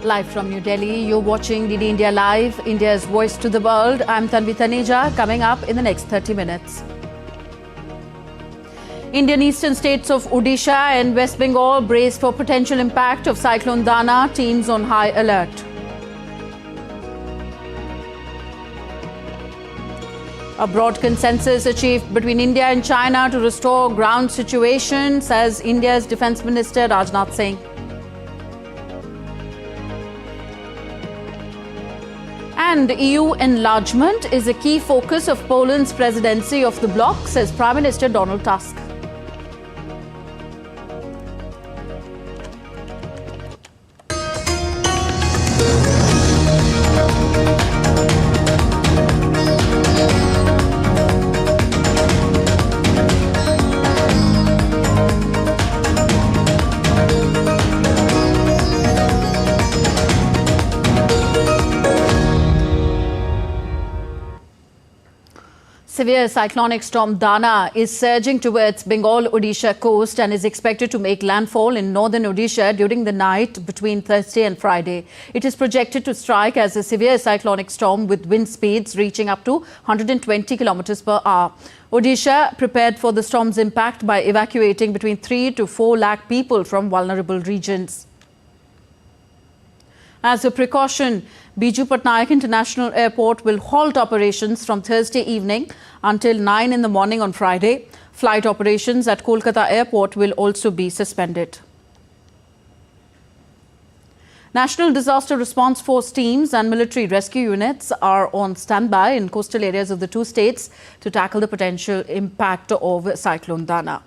Live from New Delhi, you're watching DD India Live, India's voice to the world. I'm Tanvi Taneja, coming up in the next 30 minutes. Indian eastern states of Odisha and West Bengal brace for potential impact of Cyclone Dana, teams on high alert. A broad consensus achieved between India and China to restore ground situation, says India's Defence Minister Rajnath Singh. And EU enlargement is a key focus of Poland's presidency of the bloc, says Prime Minister Donald Tusk. Severe cyclonic storm Dana is surging towards Bengal-Odisha coast and is expected to make landfall in northern Odisha during the night between Thursday and Friday. It is projected to strike as a severe cyclonic storm with wind speeds reaching up to 120 kilometers per hour. Odisha prepared for the storm's impact by evacuating between 3 to 4 lakh people from vulnerable regions. As a precaution, Biju Patnaik International Airport will halt operations from Thursday evening until 9 in the morning on Friday. Flight operations at Kolkata Airport will also be suspended. National Disaster Response Force teams and military rescue units are on standby in coastal areas of the two states to tackle the potential impact of Cyclone Dana.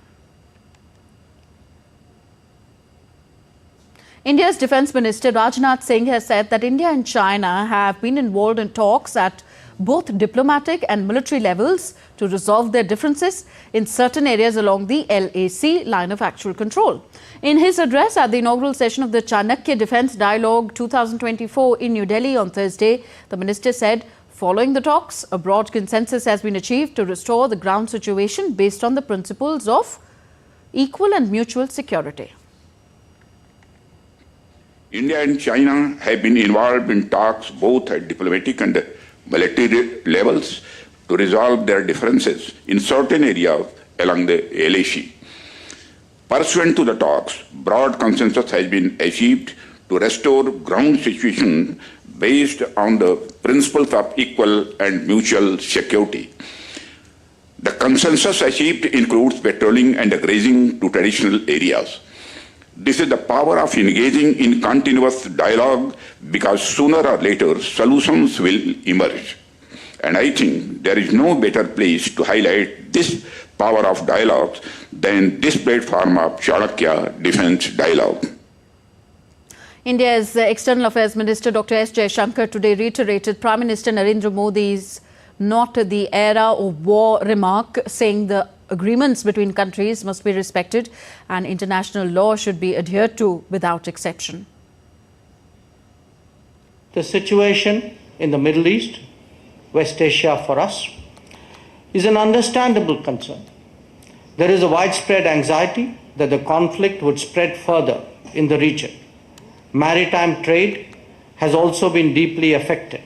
India's Defence Minister Rajnath Singh has said that India and China have been involved in talks at both diplomatic and military levels to resolve their differences in certain areas along the LAC line of actual control. In his address at the inaugural session of the Chanakya Defence Dialogue 2024 in New Delhi on Thursday, the minister said, following the talks, a broad consensus has been achieved to restore the ground situation based on the principles of equal and mutual security. India and China have been involved in talks both at diplomatic and military levels to resolve their differences in certain areas along the LAC. Pursuant to the talks, broad consensus has been achieved to restore ground situation based on the principles of equal and mutual security. The consensus achieved includes patrolling and grazing to traditional areas. This is the power of engaging in continuous dialogue, because sooner or later solutions will emerge. And I think there is no better place to highlight this power of dialogue than this platform of Chanakya Defence Dialogue. India's External Affairs Minister Dr. J Shankar today reiterated Prime Minister Narendra Modi's "not the era of war" remark, saying the agreements between countries must be respected and international law should be adhered to without exception. The situation in the Middle East, West Asia for us, is an understandable concern. There is a widespread anxiety that the conflict would spread further in the region. Maritime trade has also been deeply affected.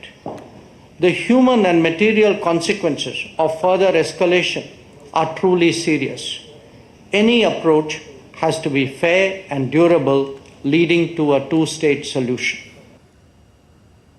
The human and material consequences of further escalation are truly serious. Any approach has to be fair and durable, leading to a two-state solution.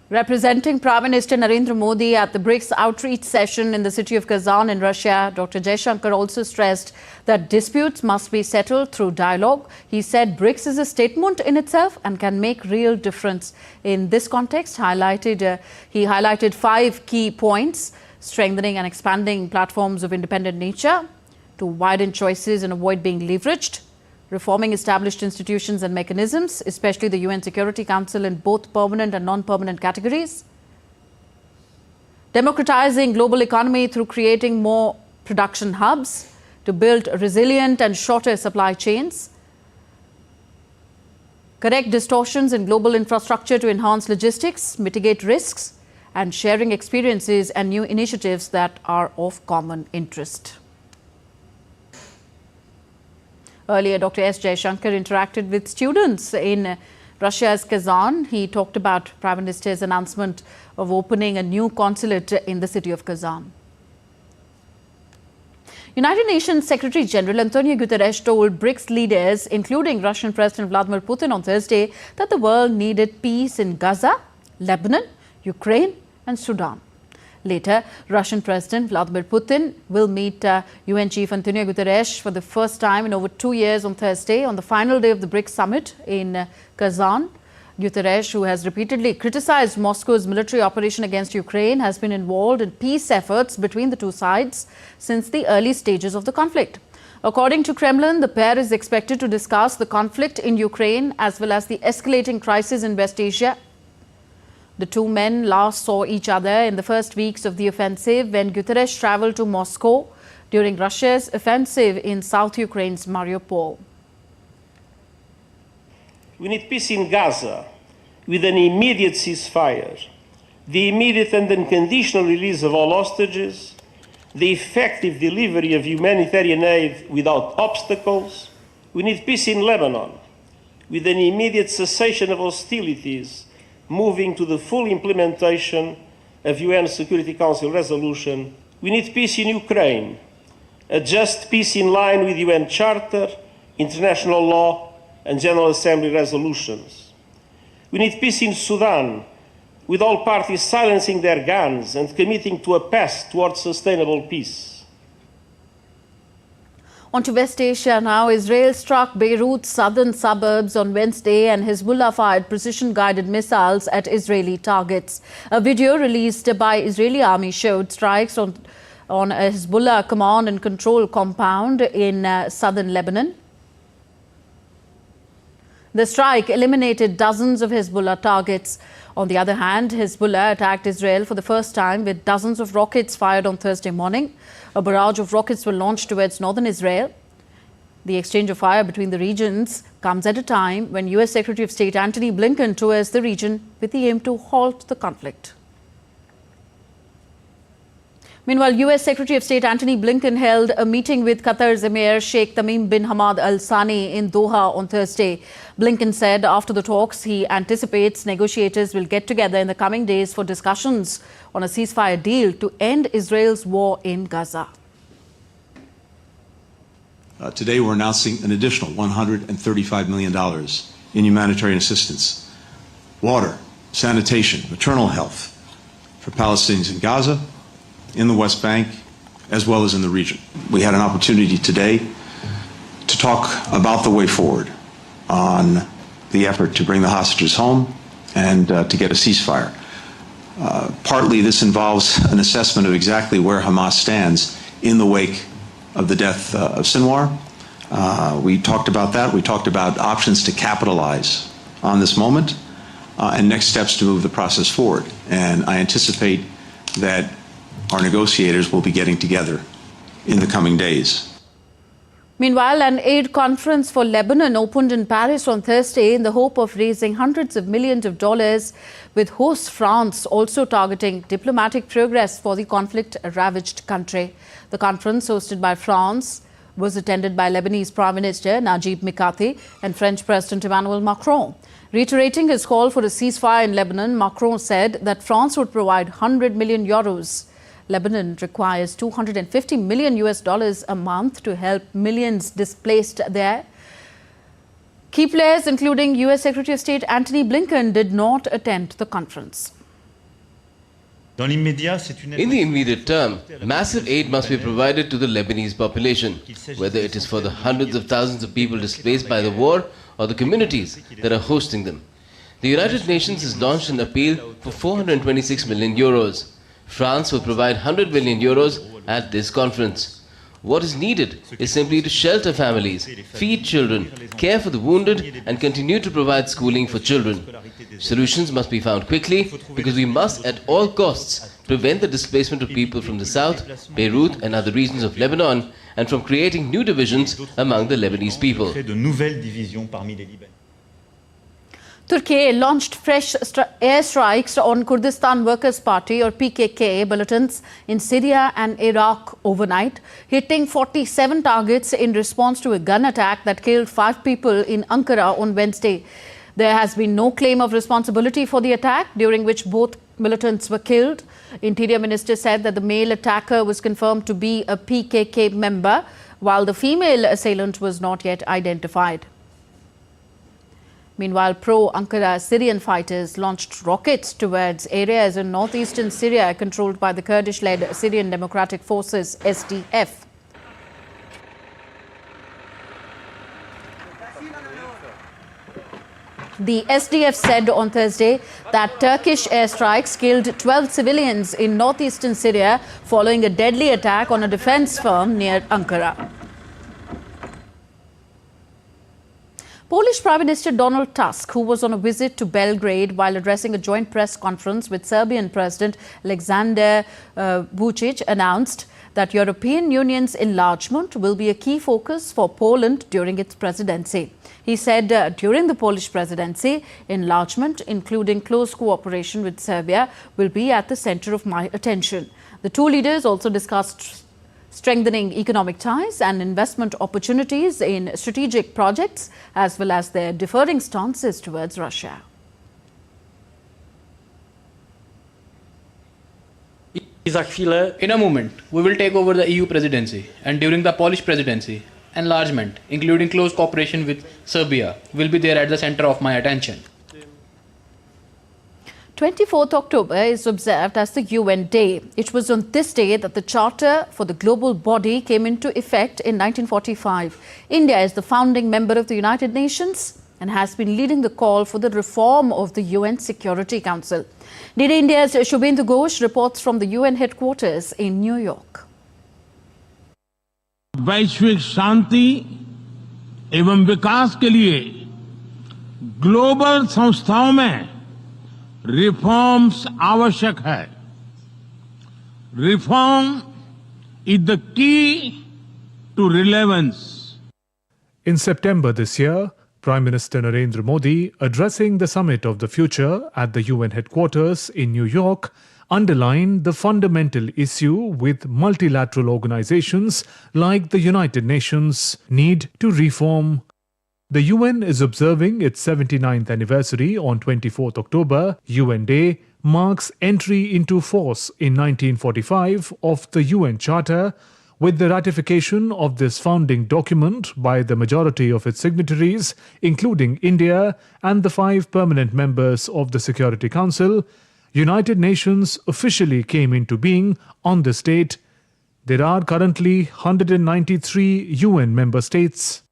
Representing Prime Minister Narendra Modi at the BRICS outreach session in the city of Kazan in Russia, Dr. J Shankar also stressed that disputes must be settled through dialogue. He said BRICS is a statement in itself and can make real difference. In this context, he highlighted 5 key points: strengthening and expanding platforms of independent nature, to widen choices and avoid being leveraged, reforming established institutions and mechanisms, especially the UN Security Council in both permanent and non-permanent categories, democratizing global economy through creating more production hubs to build resilient and shorter supply chains, correct distortions in global infrastructure to enhance logistics, mitigate risks, and sharing experiences and new initiatives that are of common interest. Earlier, Dr. S. J Shankar interacted with students in Russia's Kazan. He talked about Prime Minister's announcement of opening a new consulate in the city of Kazan. United Nations Secretary General Antonio Gutteres told BRICS leaders, including Russian President Vladimir Putin on Thursday, that the world needed peace in Gaza, Lebanon, Ukraine and Sudan. Later, Russian President Vladimir Putin will meet UN Chief Antonio Gutteres for the first time in over 2 years on Thursday on the final day of the BRICS summit in Kazan. Gutteres, who has repeatedly criticized Moscow's military operation against Ukraine, has been involved in peace efforts between the two sides since the early stages of the conflict. According to Kremlin, the pair is expected to discuss the conflict in Ukraine as well as the escalating crisis in West Asia. The two men last saw each other in the first weeks of the offensive when Gutteres traveled to Moscow during Russia's offensive in South Ukraine's Mariupol. We need peace in Gaza with an immediate ceasefire, the immediate and unconditional release of all hostages, the effective delivery of humanitarian aid without obstacles. We need peace in Lebanon with an immediate cessation of hostilities, moving to the full implementation of UN Security Council resolution. We need peace in Ukraine, a just peace in line with UN Charter, international law, and General Assembly resolutions. We need peace in Sudan, with all parties silencing their guns and committing to a path towards sustainable peace. On to West Asia now. Israel struck Beirut's southern suburbs on Wednesday and Hezbollah fired precision-guided missiles at Israeli targets. A video released by Israeli army showed strikes on a Hezbollah command and control compound in southern Lebanon. The strike eliminated dozens of Hezbollah targets. On the other hand, Hezbollah attacked Israel for the first time with dozens of rockets fired on Thursday morning. A barrage of rockets were launched towards northern Israel. The exchange of fire between the regions comes at a time when US Secretary of State Antony Blinken tours the region with the aim to halt the conflict. Meanwhile, US Secretary of State Antony Blinken held a meeting with Qatar's Emir Sheikh Tamim bin Hamad Al Thani in Doha on Thursday. Blinken said after the talks, he anticipates negotiators will get together in the coming days for discussions on a ceasefire deal to end Israel's war in Gaza. Today, we're announcing an additional $135 million in humanitarian assistance, water, sanitation, maternal health for Palestinians in Gaza, in the West Bank, as well as in the region. We had an opportunity today to talk about the way forward on the effort to bring the hostages home and to get a ceasefire. Partly this involves an assessment of exactly where Hamas stands in the wake of the death of Sinwar. We talked about that. We talked about options to capitalize on this moment and next steps to move the process forward. And I anticipate that our negotiators will be getting together in the coming days. Meanwhile, an aid conference for Lebanon opened in Paris on Thursday in the hope of raising hundreds of millions of dollars, with host France also targeting diplomatic progress for the conflict-ravaged country. The conference, hosted by France, was attended by Lebanese Prime Minister Najib Mikati and French President Emmanuel Macron. Reiterating his call for a ceasefire in Lebanon, Macron said that France would provide 100 million euros. Lebanon requires $250 million a month to help millions displaced there. Key players, including US Secretary of State Antony Blinken, did not attend the conference. In the immediate term, massive aid must be provided to the Lebanese population, whether it is for the hundreds of thousands of people displaced by the war or the communities that are hosting them. The United Nations has launched an appeal for 426 million euros. France will provide 100 million euros at this conference. What is needed is simply to shelter families, feed children, care for the wounded, and continue to provide schooling for children. Solutions must be found quickly because we must at all costs prevent the displacement of people from the south, Beirut and other regions of Lebanon, and from creating new divisions among the Lebanese people. Turkey launched fresh airstrikes on Kurdistan Workers' Party or PKK bulletins in Syria and Iraq overnight, hitting 47 targets in response to a gun attack that killed 5 people in Ankara on Wednesday. There has been no claim of responsibility for the attack, during which both militants were killed. Interior Minister said that the male attacker was confirmed to be a PKK member, while the female assailant was not yet identified. Meanwhile, pro-Ankara Syrian fighters launched rockets towards areas in northeastern Syria controlled by the Kurdish-led Syrian Democratic Forces, SDF. The SDF said on Thursday that Turkish airstrikes killed 12 civilians in northeastern Syria following a deadly attack on a defense firm near Ankara. Polish Prime Minister Donald Tusk, who was on a visit to Belgrade while addressing a joint press conference with Serbian President Aleksandar Vučić, announced that European Union's enlargement will be a key focus for Poland during its presidency. He said during the Polish presidency, enlargement, including close cooperation with Serbia, will be at the center of my attention. The two leaders also discussed strengthening economic ties and investment opportunities in strategic projects, as well as their differing stances towards Russia. In a moment, we will take over the EU presidency, and during the Polish presidency, enlargement, including close cooperation with Serbia, will be there at the center of my attention. 24th October is observed as the UN Day. It was on this day that the Charter for the Global Body came into effect in 1945. India is the founding member of the United Nations and has been leading the call for the reform of the UN Security Council. DD India's Shubhendu Ghosh reports from the UN headquarters in New York. वैश्विक शांति एवं विकास के लिए global संस्थाओं में reforms आवश्यक है. Reform is the key to relevance. In September this year, Prime Minister Narendra Modi, addressing the Summit of the Future at the UN headquarters in New York, underlined the fundamental issue with multilateral organizations like the United Nations need to reform. The UN is observing its 79th anniversary on 24th October. UN Day marks entry into force in 1945 of the UN Charter, with the ratification of this founding document by the majority of its signatories, including India and the 5 permanent members of the Security Council. United Nations officially came into being on this date. There are currently 193 UN member states.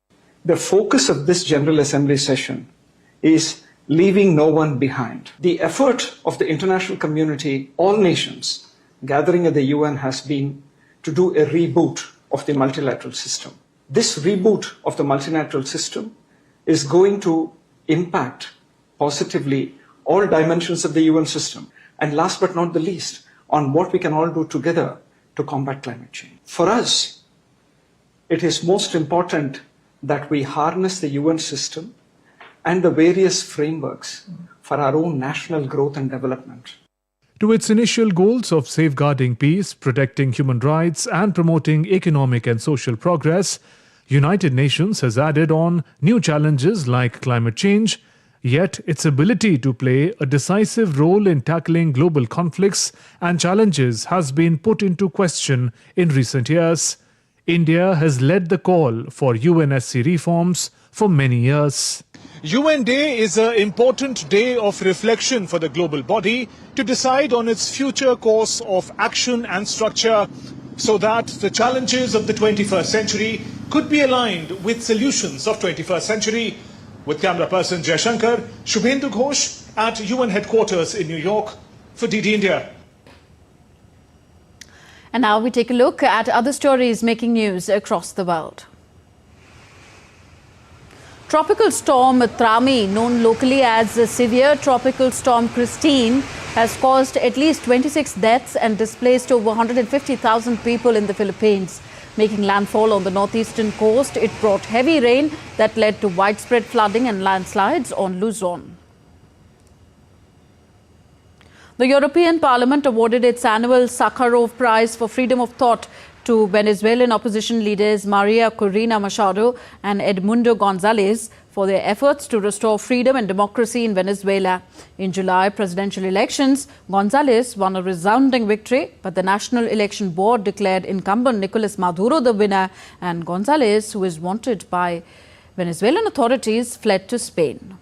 The focus of this General Assembly session is leaving no one behind. The effort of the international community, all nations gathering at the UN, has been to do a reboot of the multilateral system. This reboot of the multilateral system is going to impact positively all dimensions of the UN system, and last but not the least, on what we can all do together to combat climate change. For us, it is most important that we harness the UN system and the various frameworks for our own national growth and development. To its initial goals of safeguarding peace, protecting human rights, and promoting economic and social progress, United Nations has added on new challenges like climate change. Yet its ability to play a decisive role in tackling global conflicts and challenges has been put into question in recent years. India has led the call for UNSC reforms for many years. UN Day is an important day of reflection for the global body to decide on its future course of action and structure so that the challenges of the 21st century could be aligned with solutions of 21st century. With camera person J Shankar, Shubhendu Ghosh at UN headquarters in New York for DD India. And now we take a look at other stories making news across the world. Tropical storm Trami, known locally as severe tropical storm Christine, has caused at least 26 deaths and displaced over 150,000 people in the Philippines. Making landfall on the northeastern coast, it brought heavy rain that led to widespread flooding and landslides on Luzon. The European Parliament awarded its annual Sakharov Prize for Freedom of Thought to Venezuelan opposition leaders Maria Corina Machado and Edmundo Gonzalez for their efforts to restore freedom and democracy in Venezuela. In July presidential elections, Gonzalez won a resounding victory, but the National Election Board declared incumbent Nicolas Maduro the winner, and Gonzalez, who is wanted by Venezuelan authorities, fled to Spain.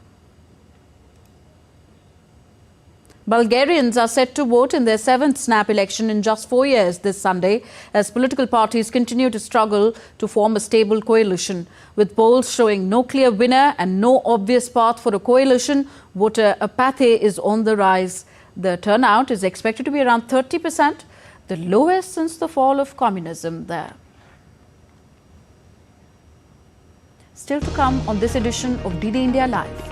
Bulgarians are set to vote in their 7th snap election in just 4 years this Sunday, as political parties continue to struggle to form a stable coalition. With polls showing no clear winner and no obvious path for a coalition, voter apathy is on the rise. The turnout is expected to be around 30%, the lowest since the fall of communism there. Still to come on this edition of DD India Live.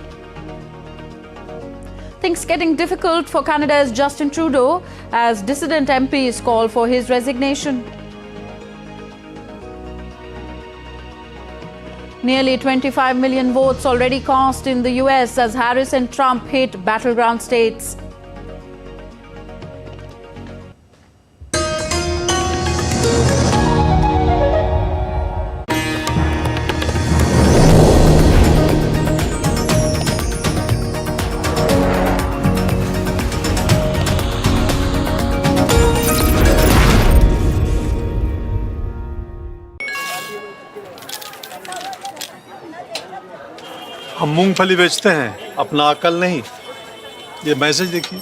Things getting difficult for Canada's Justin Trudeau as dissident MPs call for his resignation. Nearly 25 million votes already cast in the US as Harris and Trump hit battleground states. हम मूंगफली बेचते हैं, अपना अकल नहीं। ये message देखिए,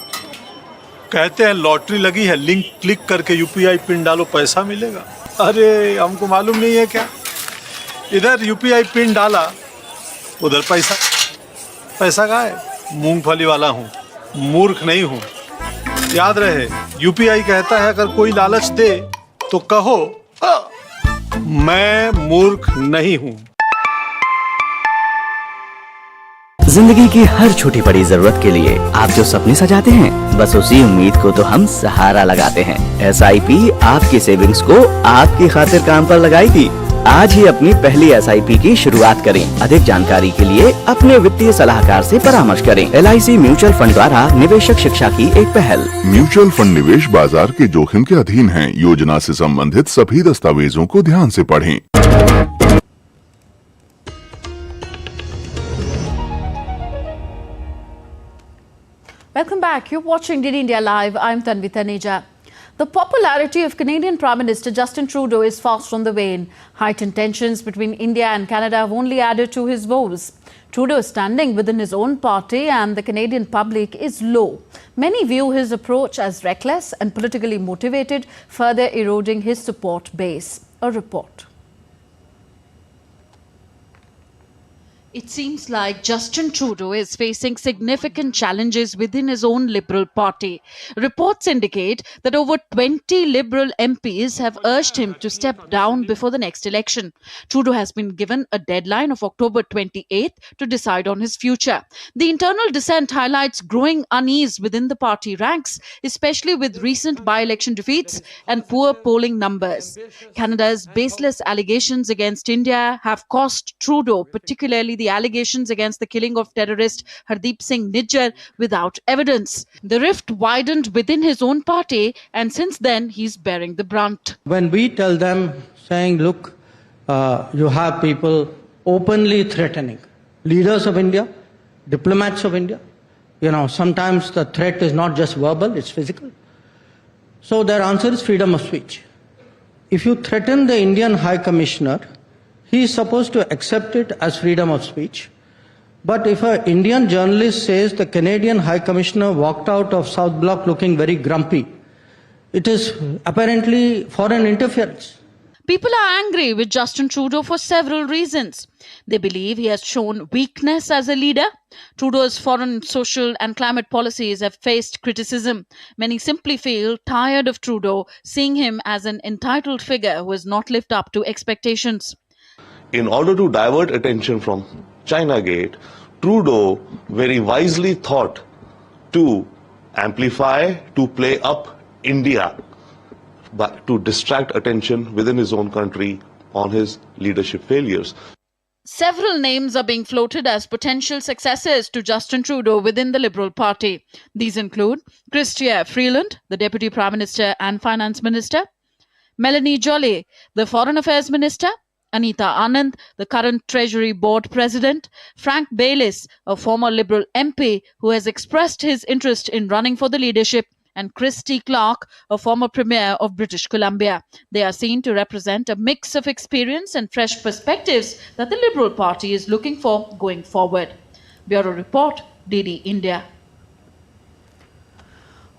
कहते हैं लॉटरी लगी है, लिंक क्लिक करके यूपीआई पिन डालो पैसा मिलेगा। अरे हमको मालूम नहीं है क्या? इधर यूपीआई पिन डाला, उधर पैसा कहाँ है? मूंगफली वाला हूँ, मूर्ख नहीं हूँ। याद रहे, यूपीआई कहता है अगर कोई लालच दे तो कहो मैं मूर्ख नहीं हूँ। जिंदगी की हर छोटी बड़ी जरूरत के लिए आप जो सपने सजाते हैं, बस उसी उम्मीद को तो हम सहारा लगाते हैं। SIP आपकी सेविंग्स को आपकी खातिर काम पर लगाएगी। आज ही अपनी पहली SIP की शुरुआत करें। अधिक जानकारी के लिए अपने वित्तीय सलाहकार से परामर्श करें। LIC म्यूचुअल फंड द्वारा निवेशक शिक्षा की एक पहल। म्यूचुअल फंड निवेश बाजार के जोखिम के अधीन है। योजना से संबंधित सभी दस्तावेजों को ध्यान से पढ़ें। Welcome back. You're watching DD India Live. I'm Tanvi Taneja. The popularity of Canadian Prime Minister Justin Trudeau is fast on the wane. Heightened tensions between India and Canada have only added to his woes. Trudeau's standing within his own party and the Canadian public is low. Many view his approach as reckless and politically motivated, further eroding his support base. A report. It seems like Justin Trudeau is facing significant challenges within his own Liberal Party. Reports indicate that over 20 Liberal MPs have urged him to step down before the next election. Trudeau has been given a deadline of October 28th to decide on his future. The internal dissent highlights growing unease within the party ranks, especially with recent by-election defeats and poor polling numbers. Canada's baseless allegations against India have cost Trudeau, particularly the allegations against the killing of terrorist Hardeep Singh Nijjar, without evidence. The rift widened within his own party, and since then he's bearing the brunt. When we tell them, saying, look, you have people openly threatening leaders of India, diplomats of India, sometimes the threat is not just verbal, it's physical. So their answer is freedom of speech. If you threaten the Indian High Commissioner, he is supposed to accept it as freedom of speech. But if an Indian journalist says the Canadian High Commissioner walked out of South Bloc looking very grumpy, it is apparently foreign interference. People are angry with Justin Trudeau for several reasons. They believe he has shown weakness as a leader. Trudeau's foreign, social and climate policies have faced criticism. Many simply feel tired of Trudeau, seeing him as an entitled figure who has not lived up to expectations. In order to divert attention from China Gate, Trudeau very wisely thought to amplify, to play up India, but to distract attention within his own country on his leadership failures. Several names are being floated as potential successors to Justin Trudeau within the Liberal Party. These include Chrystia Freeland, the Deputy Prime Minister and Finance Minister, Melanie Joly, the Foreign Affairs Minister, Anita Anand, the current Treasury Board President, Frank Baylis, a former Liberal MP who has expressed his interest in running for the leadership, and Christy Clark, a former Premier of British Columbia. They are seen to represent a mix of experience and fresh perspectives that the Liberal Party is looking for going forward. Bureau Report, DD India.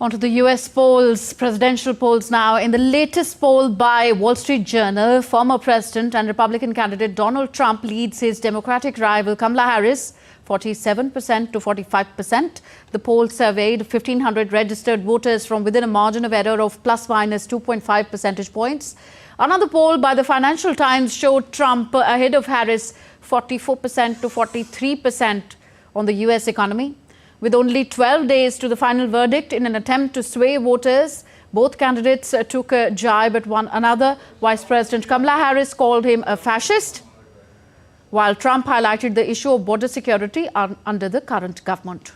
On to the US polls, presidential polls now. In the latest poll by Wall Street Journal, former President and Republican candidate Donald Trump leads his Democratic rival Kamala Harris 47% to 45%. The poll surveyed 1,500 registered voters from within a margin of error of plus minus 2.5 percentage points. Another poll by the Financial Times showed Trump ahead of Harris 44% to 43% on the US economy. With only 12 days to the final verdict, in an attempt to sway voters, both candidates took a jibe at one another. Vice President Kamala Harris called him a fascist, while Trump highlighted the issue of border security under the current government.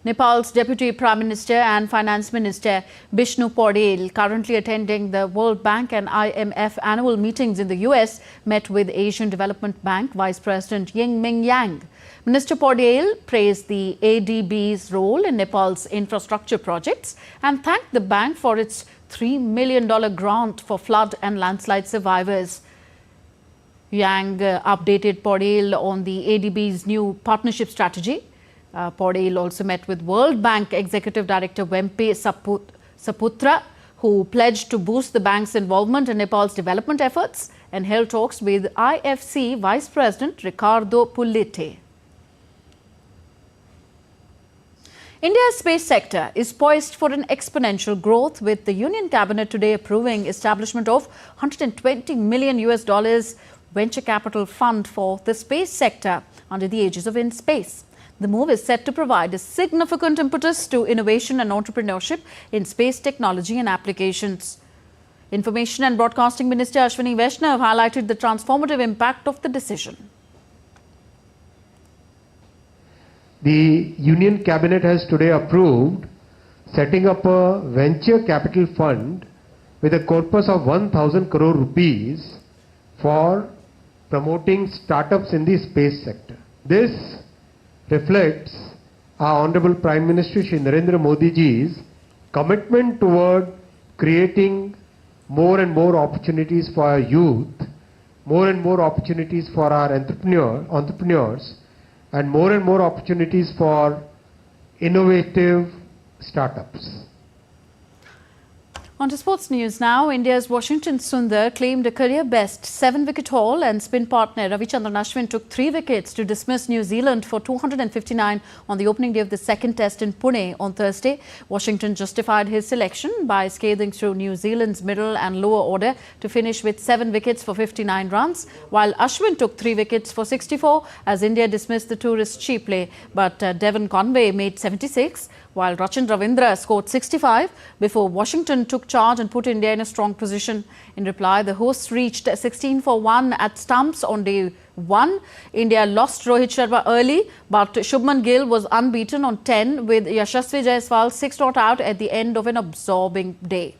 Nepal's Deputy Prime Minister and Finance Minister Bishnu Paudel, currently attending the World Bank and IMF annual meetings in the US, met with Asian Development Bank Vice President Ying-Ming Yang. Minister Paudel praised the ADB's role in Nepal's infrastructure projects and thanked the bank for its $3 million grant for flood and landslide survivors. Yang updated Paudel on the ADB's new partnership strategy. Paudel also met with World Bank Executive Director Wempe Saputra, who pledged to boost the bank's involvement in Nepal's development efforts, and held talks with IFC Vice President Ricardo Pullete. India's space sector is poised for an exponential growth, with the Union Cabinet today approving establishment of $120 million venture capital fund for the space sector under the aegis of InSpace. The move is set to provide a significant impetus to innovation and entrepreneurship in space technology and applications. Information and Broadcasting Minister Ashwini Vaishnav highlighted the transformative impact of the decision. The Union Cabinet has today approved setting up a venture capital fund with a corpus of 1,000 crore rupees for promoting startups in the space sector. This reflects our Honorable Prime Minister Shri Narendra Modi ji's commitment toward creating more and more opportunities for our youth, more and more opportunities for our entrepreneurs, and more opportunities for innovative startups. On to sports news now. India's Washington Sundar claimed a career-best 7-wicket haul, and spin partner Ravichandran Ashwin took 3 wickets to dismiss New Zealand for 259 on the opening day of the second test in Pune on Thursday. Washington justified his selection by scathing through New Zealand's middle and lower order to finish with 7 wickets for 59 runs, while Ashwin took 3 wickets for 64 as India dismissed the tourists cheaply. But Devon Conway made 76, while Rachin Ravindra scored 65 before Washington took charge and put India in a strong position. In reply, the hosts reached 16 for 1 at stumps on day 1. India lost Rohit Sharma early, but Shubman Gill was unbeaten on 10 with Yashasvi Jaiswal 6 not out at the end of an absorbing day.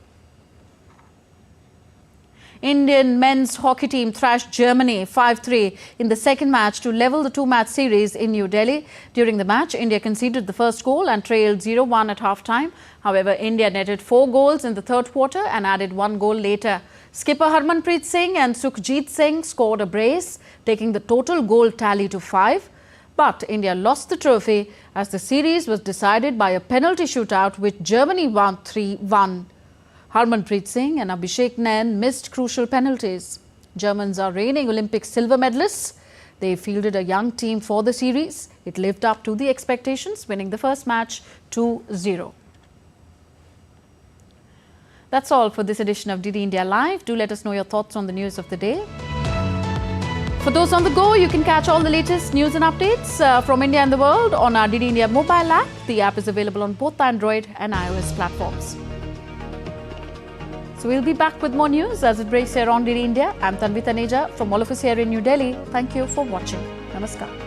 Indian men's hockey team thrashed Germany 5-3 in the second match to level the 2-match series in New Delhi. During the match, India conceded the first goal and trailed 0-1 at half-time. However, India netted 4 goals in the third quarter and added 1 goal later. Skipper Harmanpreet Singh and Sukhjit Singh scored a brace, taking the total goal tally to 5. But India lost the trophy as the series was decided by a penalty shootout, which Germany won 3-1. Harmanpreet Singh and Abhishek Nain missed crucial penalties. Germans are reigning Olympic silver medalists. They fielded a young team for the series. It lived up to the expectations, winning the first match 2-0. That's all for this edition of DD India Live. Do let us know your thoughts on the news of the day. For those on the go, you can catch all the latest news and updates from India and the world on our DD India mobile app. The app is available on both Android and iOS platforms. So we'll be back with more news as it breaks here on DD India. I'm Tanvi Taneja from all of us here in New Delhi. Thank you for watching. Namaskar.